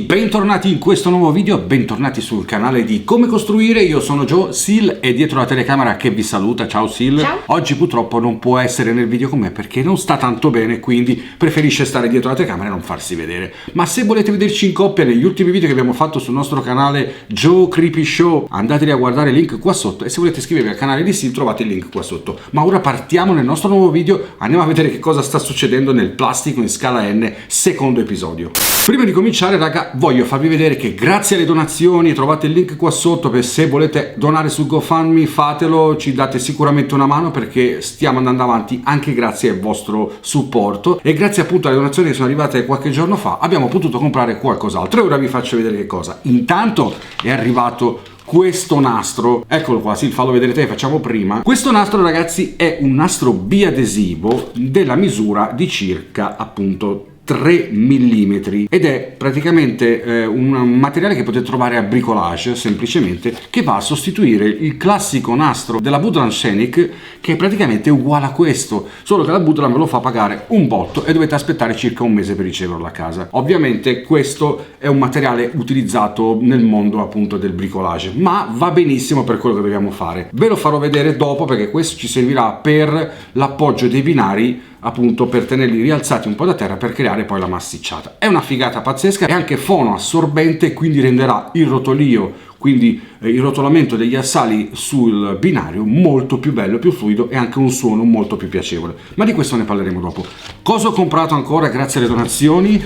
Bentornati in questo nuovo video, bentornati sul canale di Come Costruire. Io sono Joe, Sil è dietro la telecamera che vi saluta. Ciao Sil. Ciao. Oggi purtroppo non può essere nel video con me perché non sta tanto bene, quindi preferisce stare dietro la telecamera e non farsi vedere. Ma se volete vederci in coppia negli ultimi video che abbiamo fatto sul nostro canale Joe Creepy Show, andateli a guardare il link qua sotto, e se volete iscrivervi al canale di Sil trovate il link qua sotto. Ma ora partiamo nel nostro nuovo video, andiamo a vedere che cosa sta succedendo nel plastico in scala N, secondo episodio. Prima di cominciare, raga, voglio farvi vedere che grazie alle donazioni, trovate il link qua sotto, per se volete donare su GoFundMe fatelo, ci date sicuramente una mano perché stiamo andando avanti anche grazie al vostro supporto, e grazie appunto alle donazioni che sono arrivate qualche giorno fa abbiamo potuto comprare qualcos'altro e ora vi faccio vedere che cosa. Intanto è arrivato questo nastro, eccolo qua, sì, fallo vedere te, facciamo prima. Questo nastro, ragazzi, è un nastro biadesivo della misura di circa appunto 3 mm ed è praticamente un materiale che potete trovare a bricolage semplicemente, che va a sostituire il classico nastro della Woodland Scenic, che è praticamente uguale a questo, solo che la Woodland ve lo fa pagare un botto e dovete aspettare circa un mese per riceverlo a casa. Ovviamente questo è un materiale utilizzato nel mondo appunto del bricolage, ma va benissimo per quello che dobbiamo fare. Ve lo farò vedere dopo perché questo ci servirà per l'appoggio dei binari, appunto per tenerli rialzati un po' da terra per creare poi la massicciata. È una figata pazzesca, è anche fono assorbente, quindi renderà il rotolio, quindi il rotolamento degli assali sul binario molto più bello, più fluido, e anche un suono molto più piacevole. Ma di questo ne parleremo dopo. Cosa ho comprato ancora grazie alle donazioni?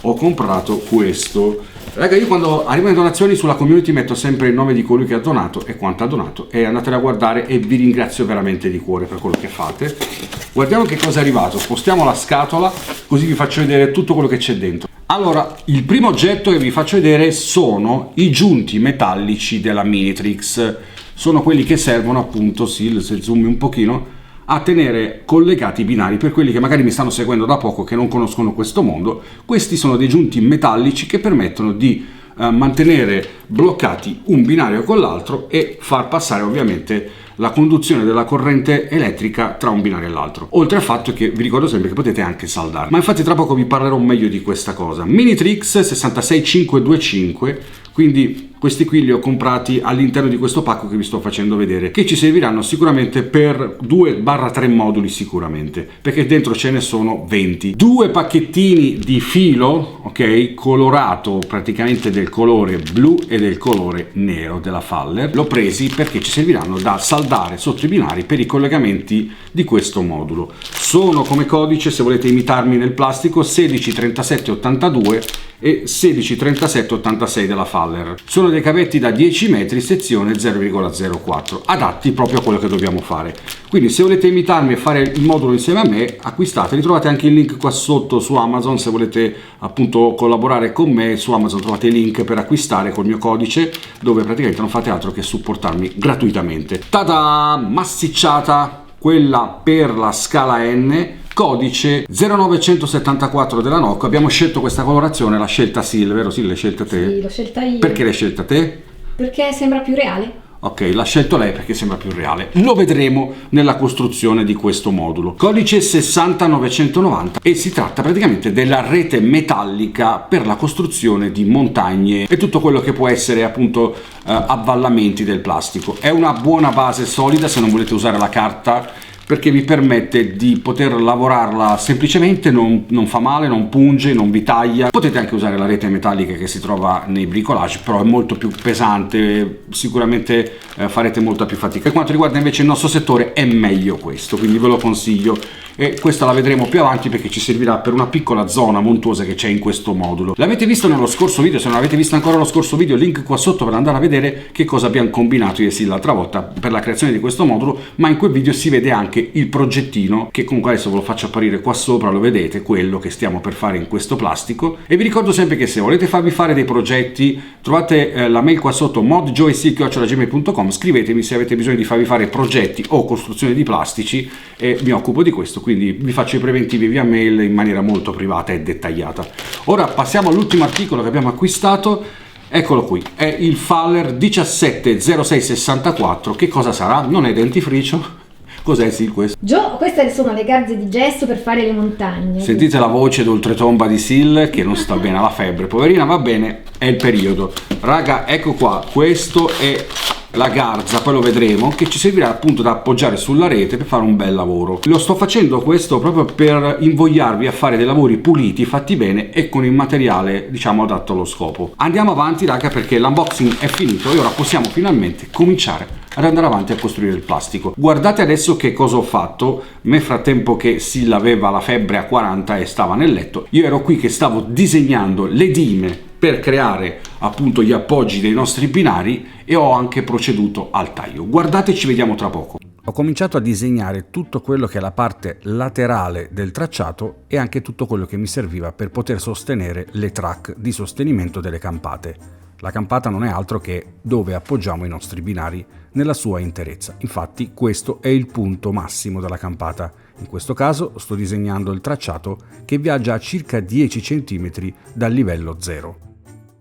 Ho comprato questo. Raga, io quando arrivano le donazioni sulla community metto sempre il nome di colui che ha donato e quanto ha donato, e andatele a guardare e vi ringrazio veramente di cuore per quello che fate. Guardiamo che cosa è arrivato, spostiamo la scatola così vi faccio vedere tutto quello che c'è dentro. Allora, il primo oggetto che vi faccio vedere sono i giunti metallici della Minitrix. Sono quelli che servono appunto, se zoomi un pochino, a tenere collegati i binari. Per quelli che magari mi stanno seguendo da poco, che non conoscono questo mondo, questi sono dei giunti metallici che permettono di mantenere bloccati un binario con l'altro e far passare ovviamente la conduzione della corrente elettrica tra un binario e l'altro. Oltre al fatto che vi ricordo sempre che potete anche saldare. Ma infatti tra poco vi parlerò meglio di questa cosa. Minitrix 66525, quindi questi qui li ho comprati all'interno di questo pacco che vi sto facendo vedere, che ci serviranno sicuramente per 2-3 moduli sicuramente, perché dentro ce ne sono 20. 2 pacchettini di filo, ok, colorato praticamente del colore blu e del colore nero della Faller. L'ho presi perché ci serviranno da saldare sotto i binari per i collegamenti di questo modulo. Sono come codice, se volete imitarmi nel plastico, 163782 e 163786 della Faller. Sono dei cavetti da 10 metri, sezione 0,04, adatti proprio a quello che dobbiamo fare. Quindi se volete imitarmi e fare il modulo insieme a me, acquistateli. Trovate anche il link qua sotto su Amazon. Se volete appunto collaborare con me, su Amazon trovate il link per acquistare col mio codice, dove praticamente non fate altro che supportarmi gratuitamente. Tada! Massicciata, quella per la scala N, codice 0974 della Nocco. Abbiamo scelto questa colorazione, l'ha scelta Sil, vero Sil? L'hai scelta te? Sì, l'ho scelta io. Perché l'hai scelta te? Perché sembra più reale. Ok, l'ha scelto lei perché sembra più reale. Lo vedremo nella costruzione di questo modulo. Codice 60990, e si tratta praticamente della rete metallica per la costruzione di montagne e tutto quello che può essere appunto avvallamenti del plastico. È una buona base solida se non volete usare la carta, perché vi permette di poter lavorarla semplicemente, non fa male, non punge, non vi taglia. Potete anche usare la rete metallica che si trova nei bricolage, però è molto più pesante, sicuramente farete molta più fatica. Per quanto riguarda invece il nostro settore è meglio questo, quindi ve lo consiglio, e questa la vedremo più avanti perché ci servirà per una piccola zona montuosa che c'è in questo modulo. L'avete visto nello scorso video, se non l'avete visto ancora lo scorso video, link qua sotto per andare a vedere che cosa abbiamo combinato io e Sil l'altra volta per la creazione di questo modulo, ma in quel video si vede anche il progettino, che comunque adesso ve lo faccio apparire qua sopra, lo vedete, quello che stiamo per fare in questo plastico. E vi ricordo sempre che se volete farvi fare dei progetti trovate la mail qua sotto, modjoysil@gmail.com, scrivetemi se avete bisogno di farvi fare progetti o costruzione di plastici e mi occupo di questo, quindi vi faccio i preventivi via mail in maniera molto privata e dettagliata. Ora passiamo all'ultimo articolo che abbiamo acquistato. Eccolo qui, è il Faller 170664. Che cosa sarà? Non è dentifricio. Cos'è Sil questo? Gio, queste sono le garze di gesso per fare le montagne. Sentite la voce d'oltretomba di Sil che non sta bene, alla febbre, poverina, va bene, è il periodo. Raga, ecco qua, questo è la garza, poi lo vedremo, che ci servirà appunto da appoggiare sulla rete per fare un bel lavoro. Lo sto facendo questo proprio per invogliarvi a fare dei lavori puliti, fatti bene e con il materiale diciamo adatto allo scopo. Andiamo avanti raga, perché l'unboxing è finito e ora possiamo finalmente cominciare ad andare avanti a costruire il plastico. Guardate adesso che cosa ho fatto. Nel frattempo che Sil aveva la febbre a 40 e stava nel letto, io ero qui che stavo disegnando le dime per creare appunto gli appoggi dei nostri binari e ho anche proceduto al taglio. Guardate, ci vediamo tra poco. Ho cominciato a disegnare tutto quello che è la parte laterale del tracciato e anche tutto quello che mi serviva per poter sostenere le track di sostenimento delle campate. La campata non è altro che dove appoggiamo i nostri binari nella sua interezza. Infatti questo è il punto massimo della campata. In questo caso sto disegnando il tracciato che viaggia a circa 10 cm dal livello 0.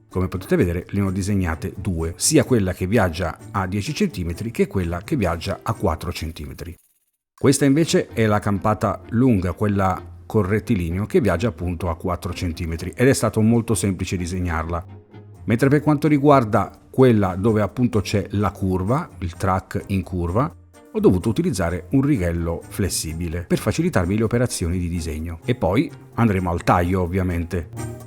Come potete vedere ne ho disegnate due, sia quella che viaggia a 10 cm che quella che viaggia a 4 cm. Questa invece è la campata lunga, quella col rettilineo, che viaggia appunto a 4 cm ed è stato molto semplice disegnarla. Mentre per quanto riguarda quella dove appunto c'è la curva, il track in curva, ho dovuto utilizzare un righello flessibile per facilitarmi le operazioni di disegno. E poi andremo al taglio ovviamente.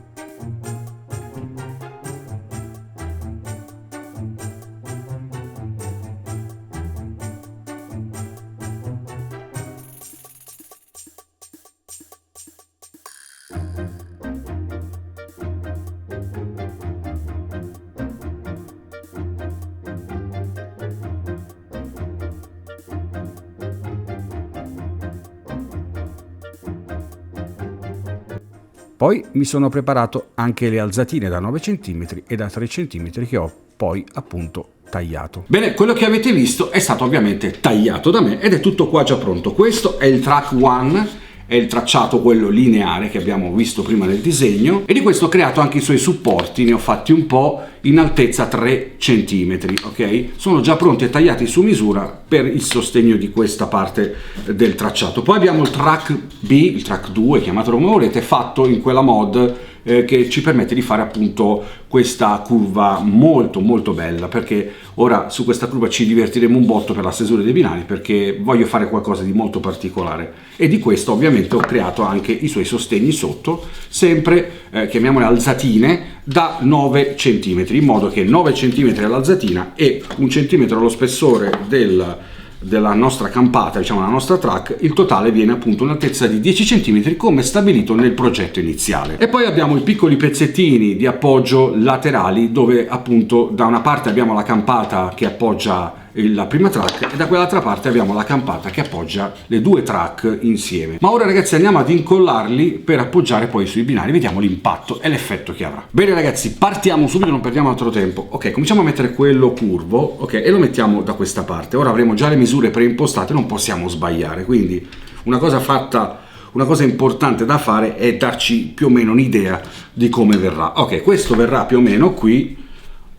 Poi mi sono preparato anche le alzatine da 9 cm e da 3 cm che ho poi appunto tagliato. Bene, quello che avete visto è stato ovviamente tagliato da me ed è tutto qua già pronto. Questo è il track 1, è il tracciato quello lineare che abbiamo visto prima nel disegno e di questo ho creato anche i suoi supporti, ne ho fatti un po' in altezza 3 cm, ok? Sono già pronti e tagliati su misura per il sostegno di questa parte del tracciato. Poi abbiamo il track B, il track 2, chiamatelo come volete, fatto in quella mod che ci permette di fare appunto questa curva molto molto bella, perché ora su questa curva ci divertiremo un botto per la stesura dei binari, perché voglio fare qualcosa di molto particolare e di questo ovviamente ho creato anche i suoi sostegni sotto, sempre chiamiamole alzatine da 9 cm, in modo che 9 cm all'alzatina e 1 cm allo spessore della nostra campata, diciamo la nostra track, il totale viene appunto un'altezza di 10 cm come stabilito nel progetto iniziale. E poi abbiamo i piccoli pezzettini di appoggio laterali dove appunto da una parte abbiamo la campata che appoggia la prima track e da quell'altra parte abbiamo la campata che appoggia le due track insieme. Ma ora ragazzi andiamo ad incollarli per appoggiare poi sui binari, vediamo l'impatto e l'effetto che avrà. Bene ragazzi, partiamo subito, non perdiamo altro tempo. Ok, cominciamo a mettere quello curvo, ok, e lo mettiamo da questa parte. Ora avremo già le misure preimpostate, non possiamo sbagliare, quindi una cosa importante da fare è darci più o meno un'idea di come verrà. Ok, questo verrà più o meno qui.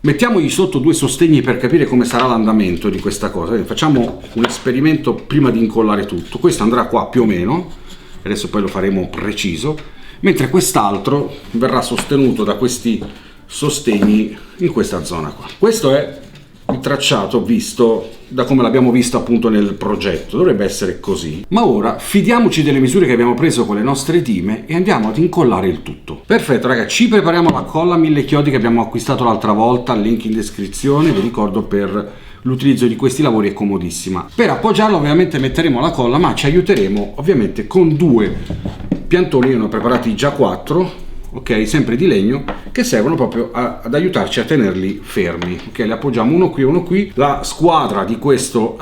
Mettiamogli sotto due sostegni per capire come sarà l'andamento di questa cosa. Facciamo un esperimento prima di incollare tutto. Questo andrà qua più o meno, adesso poi lo faremo preciso, mentre quest'altro verrà sostenuto da questi sostegni in questa zona qua. Questo è il tracciato visto da come l'abbiamo visto appunto nel progetto, dovrebbe essere così. Ma ora fidiamoci delle misure che abbiamo preso con le nostre dime e andiamo ad incollare il tutto. Perfetto ragazzi, ci prepariamo la colla 1000 chiodi che abbiamo acquistato l'altra volta, link in descrizione, vi ricordo per l'utilizzo di questi lavori è comodissima. Per appoggiarla ovviamente metteremo la colla, ma ci aiuteremo ovviamente con due piantoni, io ne ho preparati già 4, ok, sempre di legno, che servono proprio ad aiutarci a tenerli fermi. Ok, li appoggiamo uno qui e uno qui. La squadra di questo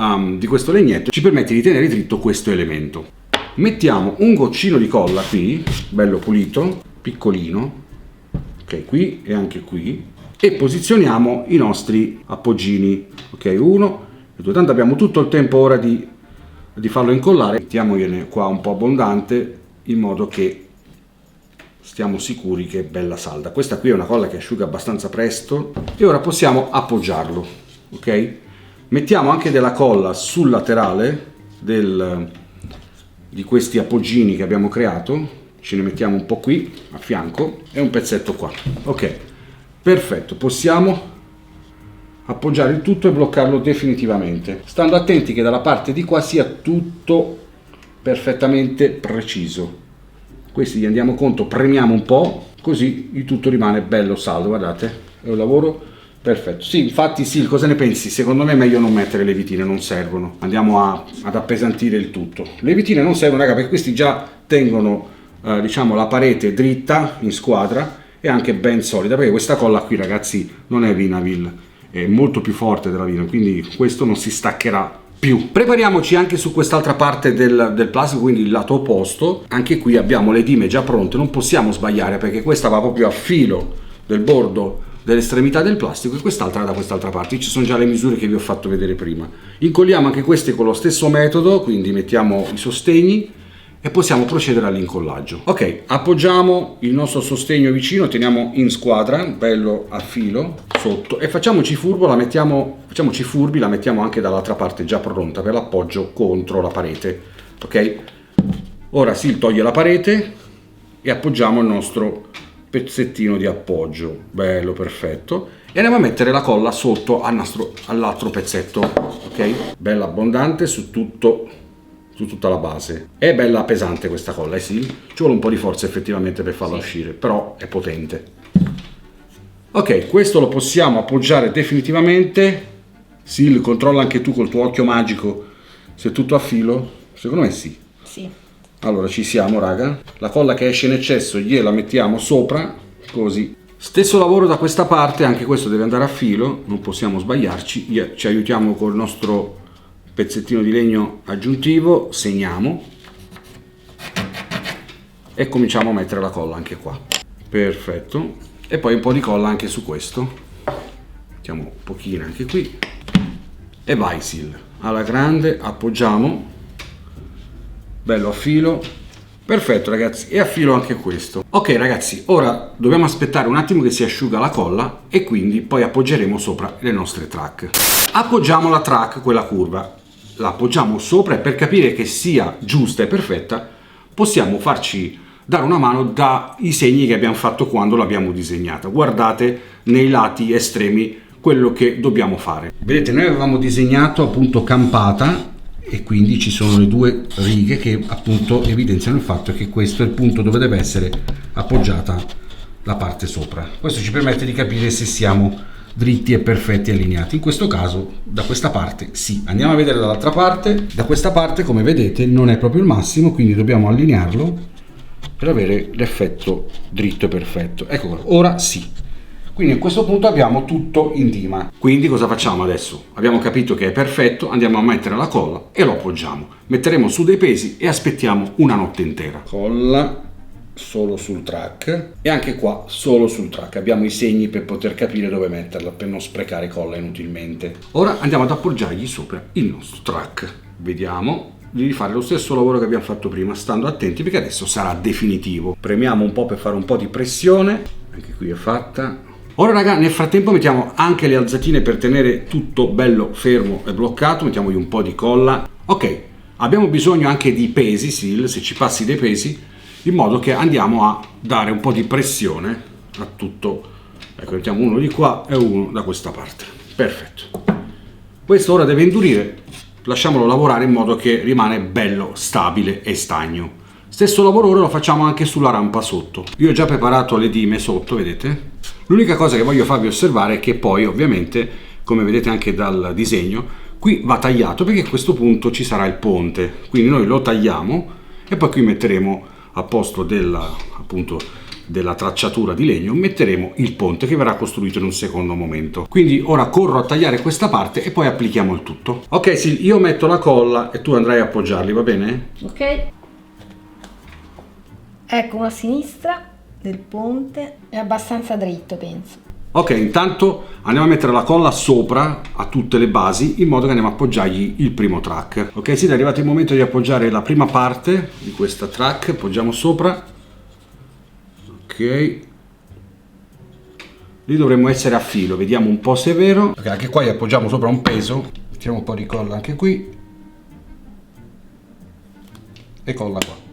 legnetto ci permette di tenere dritto questo elemento. Mettiamo un goccino di colla qui, bello pulito, piccolino, ok, qui e anche qui, e posizioniamo i nostri appoggini, ok, 1 e 2, tanto abbiamo tutto il tempo ora di farlo incollare. Mettiamogliene qua un po' abbondante in modo che stiamo sicuri che è bella salda. Questa qui è una colla che asciuga abbastanza presto e ora possiamo appoggiarlo, ok? Mettiamo anche della colla sul laterale di questi appoggini che abbiamo creato, ce ne mettiamo un po' qui a fianco e un pezzetto qua. Ok, perfetto, possiamo appoggiare il tutto e bloccarlo definitivamente, stando attenti che dalla parte di qua sia tutto perfettamente preciso. Questi gli andiamo conto, premiamo un po', così il tutto rimane bello saldo. Guardate, è un lavoro perfetto. Sì, infatti sì, cosa ne pensi? Secondo me è meglio non mettere le vitine, non servono. Andiamo ad appesantire il tutto. Le vitine non servono, raga, perché questi già tengono diciamo la parete dritta in squadra e anche ben solida, perché questa colla qui, ragazzi, non è Vinavil, è molto più forte della Vinavil, quindi questo non si staccherà più. Prepariamoci anche su quest'altra parte del plastico, quindi il lato opposto. Anche qui abbiamo le dime già pronte, non possiamo sbagliare perché questa va proprio a filo del bordo dell'estremità del plastico e quest'altra da quest'altra parte. Ci sono già le misure che vi ho fatto vedere prima. Incolliamo anche queste con lo stesso metodo, quindi mettiamo i sostegni e possiamo procedere all'incollaggio. Ok, appoggiamo il nostro sostegno vicino, teniamo in squadra, bello a filo sotto, e facciamoci furbi, la mettiamo anche dall'altra parte già pronta per l'appoggio contro la parete. Ok, ora si toglie la parete e appoggiamo il nostro pezzettino di appoggio, bello, perfetto, e andiamo a mettere la colla sotto all'altro pezzetto. Ok, bella abbondante su tutta la base. È bella pesante questa colla, sì, ci vuole un po' di forza effettivamente per farla uscire, però è potente. Ok, questo lo possiamo appoggiare definitivamente. Sil, controlla anche tu col tuo occhio magico se è tutto a filo. Secondo me sì. Sì. Allora ci siamo, raga. La colla che esce in eccesso gliela mettiamo sopra, così. Stesso lavoro da questa parte, anche questo deve andare a filo, non possiamo sbagliarci. Ci aiutiamo col nostro pezzettino di legno aggiuntivo, segniamo e cominciamo a mettere la colla anche qua. Perfetto, e poi un po' di colla anche su questo, mettiamo un pochino anche qui e vai Sil, alla grande, appoggiamo, bello a filo, perfetto ragazzi, e a filo anche questo. Ok ragazzi, ora dobbiamo aspettare un attimo che si asciuga la colla e quindi poi appoggeremo sopra le nostre track. Appoggiamo la track, quella curva, la appoggiamo sopra e per capire che sia giusta e perfetta possiamo farci dare una mano dai segni che abbiamo fatto quando l'abbiamo disegnata. Guardate nei lati estremi quello che dobbiamo fare. Vedete, noi avevamo disegnato appunto campata e quindi ci sono le due righe che appunto evidenziano il fatto che questo è il punto dove deve essere appoggiata la parte sopra. Questo ci permette di capire se siamo dritti e perfetti allineati. In questo caso da questa parte sì. Andiamo a vedere dall'altra parte. Da questa parte, come vedete, non è proprio il massimo, quindi dobbiamo allinearlo per avere l'effetto dritto e perfetto. Ecco qua, ora sì. Quindi a questo punto abbiamo tutto in dima. Quindi cosa facciamo adesso? Abbiamo capito che è perfetto, andiamo a mettere la colla e lo appoggiamo. Metteremo su dei pesi e aspettiamo una notte intera. Colla solo sul track e anche qua solo sul track. Abbiamo i segni per poter capire dove metterla, per non sprecare colla inutilmente. Ora andiamo ad appoggiargli sopra il nostro track. Vediamo di rifare lo stesso lavoro che abbiamo fatto prima, stando attenti perché adesso sarà definitivo. Premiamo un po' per fare un po' di pressione. Anche qui è fatta. Ora raga, nel frattempo mettiamo anche le alzatine per tenere tutto bello fermo e bloccato. Mettiamogli un po' di colla. Ok, abbiamo bisogno anche di pesi, Sil, se ci passi dei pesi, in modo che andiamo a dare un po' di pressione a tutto. Ecco, mettiamo uno di qua e uno da questa parte. Perfetto. Questo ora deve indurire, lasciamolo lavorare in modo che rimane bello stabile e stagno. Stesso lavoro ora lo facciamo anche sulla rampa sotto. Io ho già preparato le dime sotto, vedete? L'unica cosa che voglio farvi osservare è che poi ovviamente, come vedete anche dal disegno, qui va tagliato perché a questo punto ci sarà il ponte. Quindi noi lo tagliamo e poi qui metteremo a posto della tracciatura di legno, metteremo il ponte che verrà costruito in un secondo momento. Quindi ora corro a tagliare questa parte e poi applichiamo il tutto. Ok Sil, io metto la colla e tu andrai a appoggiarli, va bene? Ok. Ecco, una a sinistra del ponte, è abbastanza dritto, penso. Ok, intanto andiamo a mettere la colla sopra a tutte le basi in modo che andiamo a appoggiargli il primo track. Ok, sì, è arrivato il momento di appoggiare la prima parte di questa track, appoggiamo sopra. Ok, lì dovremmo essere a filo, vediamo un po' se è vero. Ok, anche qua gli appoggiamo sopra un peso, mettiamo un po' di colla anche qui. e colla qua.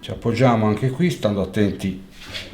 Ci appoggiamo anche qui, stando attenti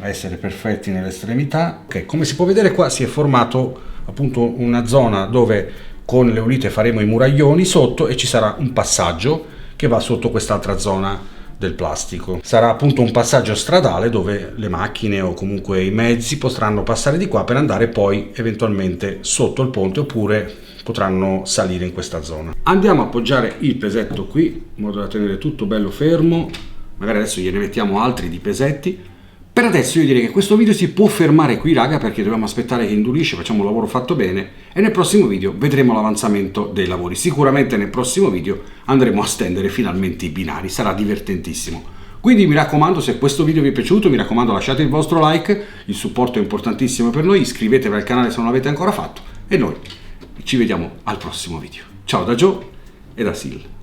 a essere perfetti nelle estremità. Ok, come si può vedere qua si è formato appunto una zona dove con le ulite faremo i muraglioni sotto e ci sarà un passaggio che va sotto quest'altra zona del plastico. Sarà appunto un passaggio stradale dove le macchine o comunque i mezzi potranno passare di qua per andare poi eventualmente sotto il ponte, oppure potranno salire in questa zona. Andiamo a appoggiare il pesetto qui in modo da tenere tutto bello fermo. Magari adesso gliene mettiamo altri di pesetti. Per adesso io direi che questo video si può fermare qui, raga, perché dobbiamo aspettare che indurisce, facciamo un lavoro fatto bene e nel prossimo video vedremo l'avanzamento dei lavori. Sicuramente nel prossimo video andremo a stendere finalmente i binari, sarà divertentissimo. Quindi mi raccomando, se questo video vi è piaciuto, mi raccomando lasciate il vostro like, il supporto è importantissimo per noi, iscrivetevi al canale se non l'avete ancora fatto e noi ci vediamo al prossimo video. Ciao da Joe e da Sil.